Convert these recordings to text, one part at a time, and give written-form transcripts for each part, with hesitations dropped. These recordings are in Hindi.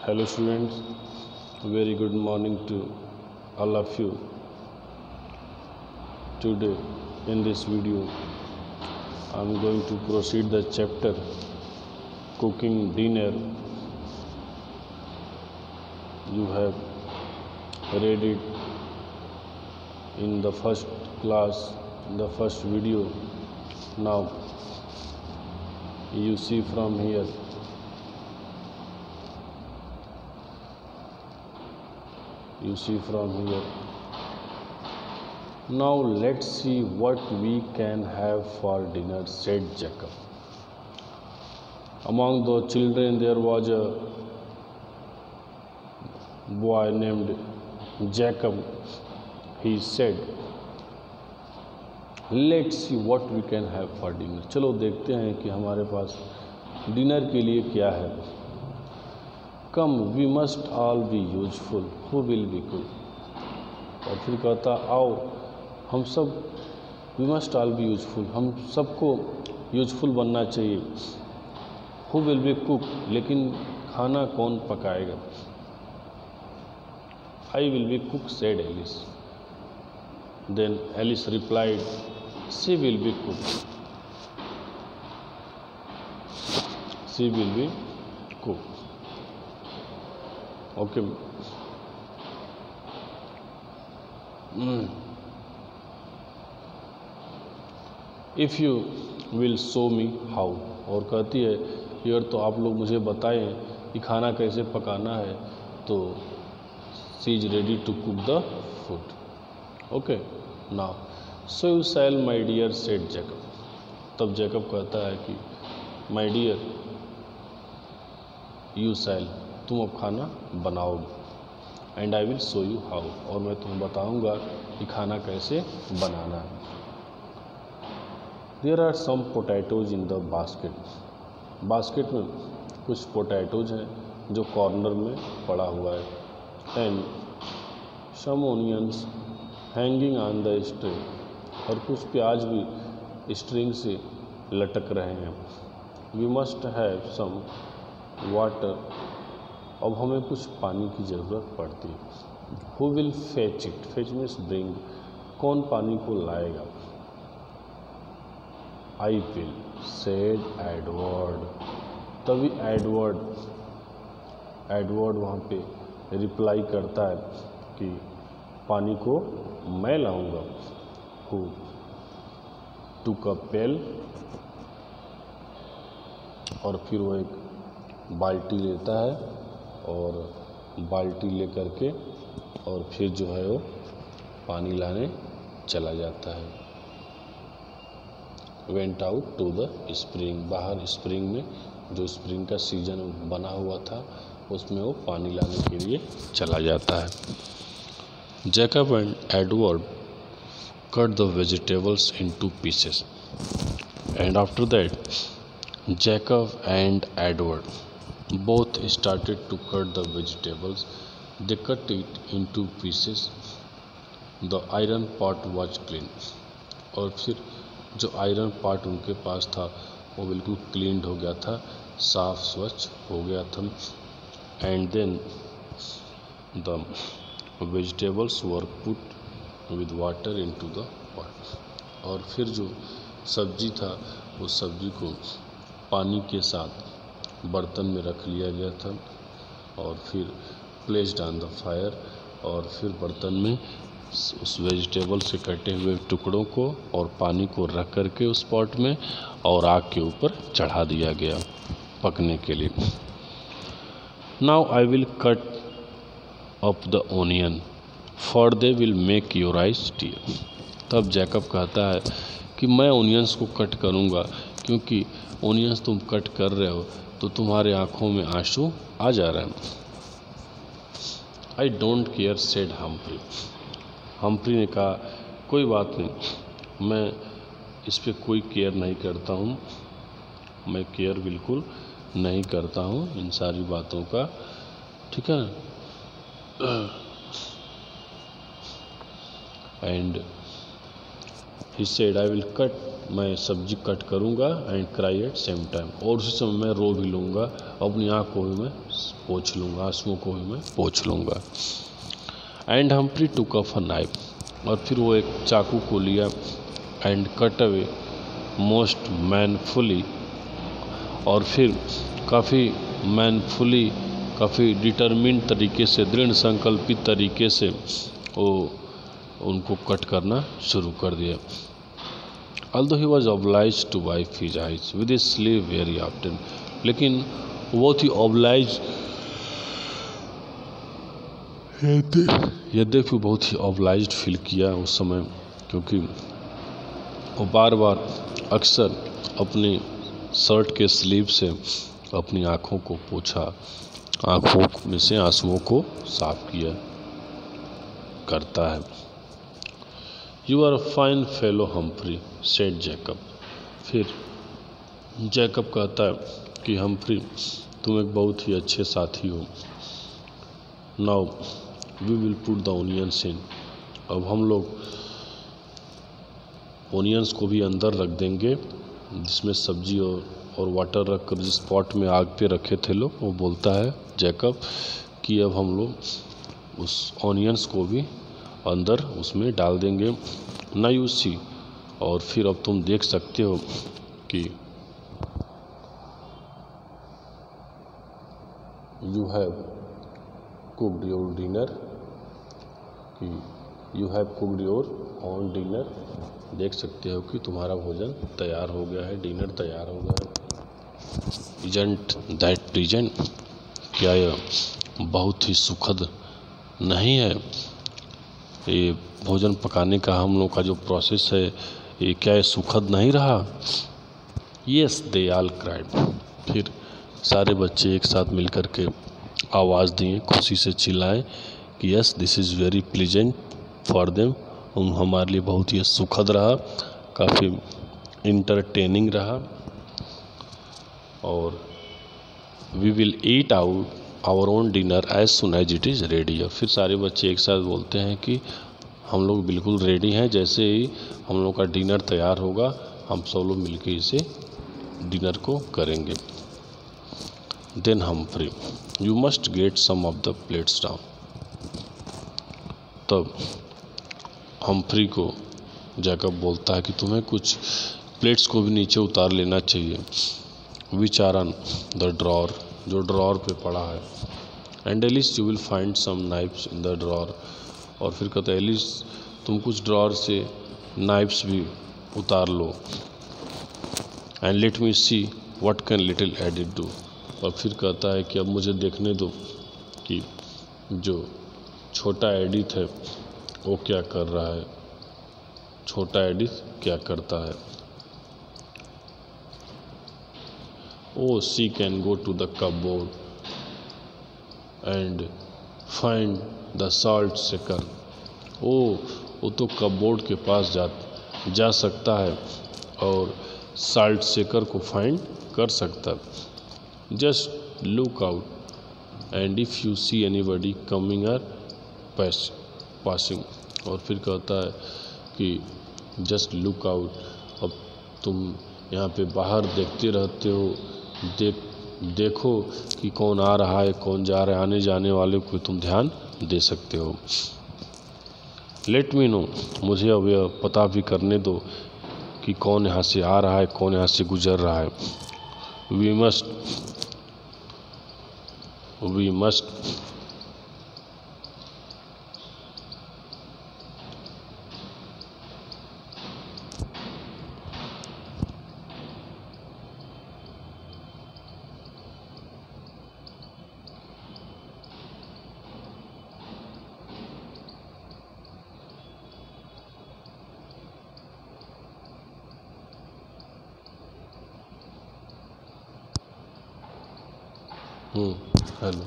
Hello students, very good morning to all of you. Today in this video I am going to proceed the chapter cooking dinner. You have read it in the first class, in the first video. Now you see from here Now let's see what we can have for dinner, said Jacob. Among the children there was a boy named Jacob. He said, let's see what we can have for dinner. चलो देखते हैं कि हमारे पास डिनर के लिए क्या है. Come, we must all be useful. Who will be cook? और फिर कहता आओ हम सब, we must all be useful, हम सबको यूजफुल बनना चाहिए. Who will be cook? लेकिन खाना कौन पकाएगा? I will be cook, said Alice. Then Alice replied, she will be cook. She will be cook. Okay. If you will show me how. और कहती है यार तो आप लोग मुझे बताएं कि खाना कैसे पकाना है. तो she is ready to cook the food. Okay. Now so you shall, my dear, said Jacob. तब जैकब कहता है कि my dear, you shall, तुम अब खाना बनाओगे. And I will show you how, और मैं तुम्हें बताऊंगा कि खाना कैसे बनाना है. There are some potatoes in the basket. Basket में कुछ पोटैटोज हैं जो कॉर्नर में पड़ा हुआ है. And some onions hanging on the string, और कुछ प्याज भी स्ट्रिंग से लटक रहे हैं. We must have some water. अब हमें कुछ पानी की ज़रूरत पड़ती है. Who will fetch it. Fetch means bring. कौन पानी को लाएगा? I will, said Edward. तभी एडवर्ड वहाँ पे रिप्लाई करता है कि पानी को मैं लाऊंगा. हु टुक अ पेल, और फिर वो एक बाल्टी लेता है और बाल्टी ले करके और फिर जो है वो पानी लाने चला जाता है. Went out to the spring. बाहर स्प्रिंग में, जो स्प्रिंग का सीजन बना हुआ था, उसमें वो पानी लाने के लिए चला जाता है. Jacob and Edward cut the vegetables into pieces. And after that Jacob and Edward both started to cut the vegetables. They cut it into pieces. The iron pot was clean. और फिर जो आयरन पॉट उनके पास था वो बिल्कुल क्लीन्ड हो गया था, साफ स्वच्छ हो गया था. And then the vegetables were put with water into the pot. और फिर जो सब्जी था उस सब्जी को पानी के साथ बर्तन में रख लिया गया था. और फिर प्लेस्ड ऑन द फायर, और फिर बर्तन में उस वेजिटेबल से कटे हुए टुकड़ों को और पानी को रख करके उस पॉट में और आग के ऊपर चढ़ा दिया गया पकने के लिए. Now I will cut up the onion for they will make your eyes tear. तब जैकब कहता है कि मैं ओनियंस को कट करूँगा, क्योंकि ओनियंस तुम कट कर रहे हो तो तुम्हारे आँखों में आंसू आ जा रहा है. I don't care, said Humphry. Humphry ने कहा कोई बात नहीं, मैं इस पर कोई केयर नहीं करता हूँ. मैं केयर बिल्कुल नहीं करता हूँ इन सारी बातों का. ठीक है. And he said I will cut मैं सब्जी कट करूँगा and cry at same time, और उसी समय मैं रो भी लूँगा, अपनी आँख को भी मैं पोंछ लूँगा, आंसुओं को भी मैं पोंछ लूँगा। And Humphry took up a knife, और फिर वो एक चाकू को लिया and cut away most manfully, और फिर काफ़ी मैनफुली, काफ़ी डिटरमिन्ड तरीके से, दृढ़ संकल्पित तरीके से वो उनको कट करना शुरू कर दिया। Although he was obliged to wipe his eyes with his sleeve very often, लेकिन बहुत ही obliged, यद्यपि बहुत ही obliged फील किया उस समय, क्योंकि वो बार बार अक्सर अपनी शर्ट के स्लीव से अपनी आँखों को पोंछा, आँखों में से आंसुओं को साफ किया करता है। You are a fine fellow Humphrey, said Jacob. फिर जैकब कहता है कि हम्फ्री, तुम एक बहुत ही अच्छे साथी हो। Now we will put the onions in. अब हम लोग ओनियंस को भी अंदर रख देंगे, जिसमें सब्जी और वाटर रख कर, जिस पॉट में आग पे रखे थे लोग, वो बोलता है जैकब कि अब हम लोग उस ऑनियंस को भी अंदर उसमें डाल देंगे। ना यू सी, और फिर अब तुम देख सकते हो कि you have cooked your dinner, कि you have cooked your own dinner, देख सकते हो कि तुम्हारा भोजन तैयार हो गया है, डिनर तैयार हो गया है। इजंट दैट प्लीजेंट, क्या यह बहुत ही सुखद नहीं है? ये भोजन पकाने का हम लोग का जो प्रोसेस है, ये क्या ये सुखद नहीं रहा? यस दे ऑल क्राइड, फिर सारे बच्चे एक साथ मिलकर के आवाज़ दिए, खुशी से चिल्लाए कि yes this is very pleasant for them, हमारे लिए बहुत ही सुखद रहा, काफ़ी इंटरटेनिंग रहा, और we will eat out our own dinner as soon as it is ready. और फिर सारे बच्चे एक साथ बोलते हैं कि हम लोग बिल्कुल रेडी हैं, जैसे ही हम लोग का डिनर तैयार होगा हम सब लोग मिलके इसे डिनर को करेंगे। Then Humphrey, you must get some of the plates down, तब हम्फ्री को जैकब बोलता है कि तुम्हें कुछ प्लेट्स को भी नीचे उतार लेना चाहिए। Which are on the drawer, जो ड्रॉर पे पड़ा है। And Alice you will find some knives in the drawer, और फिर कहता है एलिस तुम कुछ ड्रॉर से नाइफ्स भी उतार लो। And let me see what can little edit do, और फिर कहता है कि अब मुझे देखने दो कि जो छोटा एडिथ है वो क्या कर रहा है, छोटा एडिथ क्या करता है। Oh, she can go to the cupboard and find the salt shaker. वो तो कपबोर्ड के पास जा सकता है और साल्ट शेकर को फाइंड कर सकता है। Just look out and if you see anybody coming or passing, और फिर कहता है कि जस्ट लुक आउट, अब तुम यहाँ पे बाहर देखते रहते हो, देखो कि कौन आ रहा है कौन जा रहा है, आने जाने वाले को तुम ध्यान दे सकते हो। लेट मी नो, मुझे अब यह पता भी करने दो कि कौन यहाँ से आ रहा है कौन यहाँ से गुजर रहा है। We must hello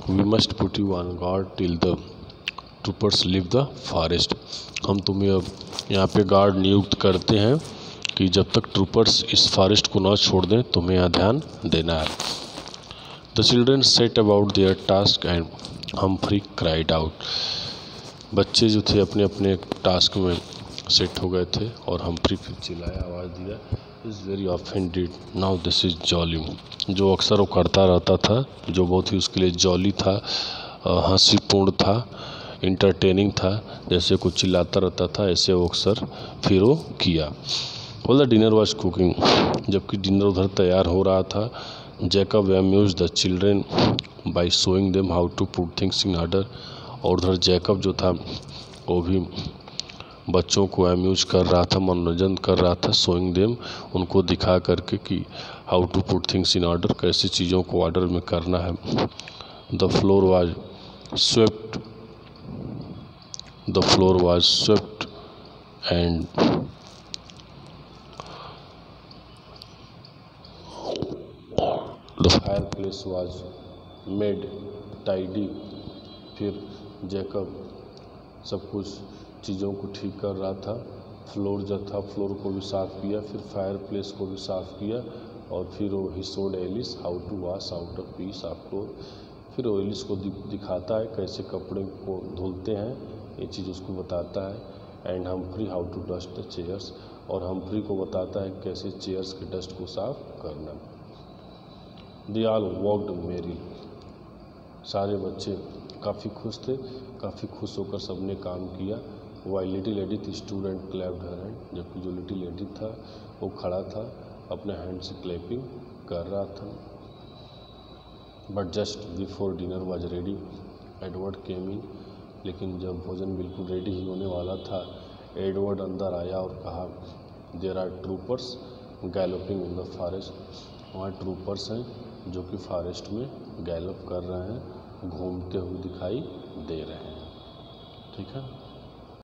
we must put you on guard till the troopers leave the forest, हम तुम्हें अब यहाँ पे गार्ड नियुक्त करते हैं कि जब तक ट्रूपर्स इस फॉरेस्ट को ना छोड़ दें तुम्हें यहाँ ध्यान देना है। The children set about their task and Humphry cried out. बच्चे जो थे अपने अपने टास्क में सेट हो गए थे और हम्फ्री फिर चिल्लाया, आवाज़ दिया, is very offended now this is jolly. जो अक्सर वो करता रहता था, जो बहुत ही उसके लिए जॉली था, हंसीपूर्ण था, इंटरटेनिंग था, जैसे कुछ चिल्लाता रहता था ऐसे वो अक्सर फिर वो किया। All the dinner was cooking. जबकि डिनर उधर तैयार हो रहा था, Jacob amuse the children by showing them how to put things in order. और उधर जैकब जो था वो भी बच्चों को अम्यूज कर रहा था, मनोरंजन कर रहा था, शोइंग देम उनको दिखा करके कि how to put things in order, कैसे चीज़ों को ऑर्डर में करना है। The floor was swept and the fire place was made tidy. फिर जैकब सब कुछ चीज़ों को ठीक कर रहा था। फ्लोर जो था, फ्लोर को भी साफ़ किया, फिर फायर प्लेस को भी साफ़ किया, और फिर वो ही showed Alice how to wash out a piece of cloth. फिर वो एलिस को दिखाता है कैसे कपड़े को धुलते हैं, ये चीज़ उसको बताता है। And Humphrey how to dust the chairs, और हम्फ्री को बताता है कैसे चेयर्स के डस्ट को साफ करना। दे ऑल वॉक्ड मेरी। सारे बच्चे काफ़ी खुश थे, काफ़ी खुश होकर सबने काम किया। While little Edith student clapped her hand. जबकि जो लिटिल एडिथ था वो खड़ा था, अपने हैंड से क्लैपिंग कर रहा था। But just before dinner was ready Edward came in. लेकिन जब भोजन बिल्कुल रेडी ही होने वाला था, एडवर्ड अंदर आया और कहा, there are troopers galloping in the forest. वहाँ ट्रूपर्स हैं जो कि फॉरेस्ट में गैलप कर रहे हैं, घूमते हुए दिखाई दे रहे हैं। ठीक है।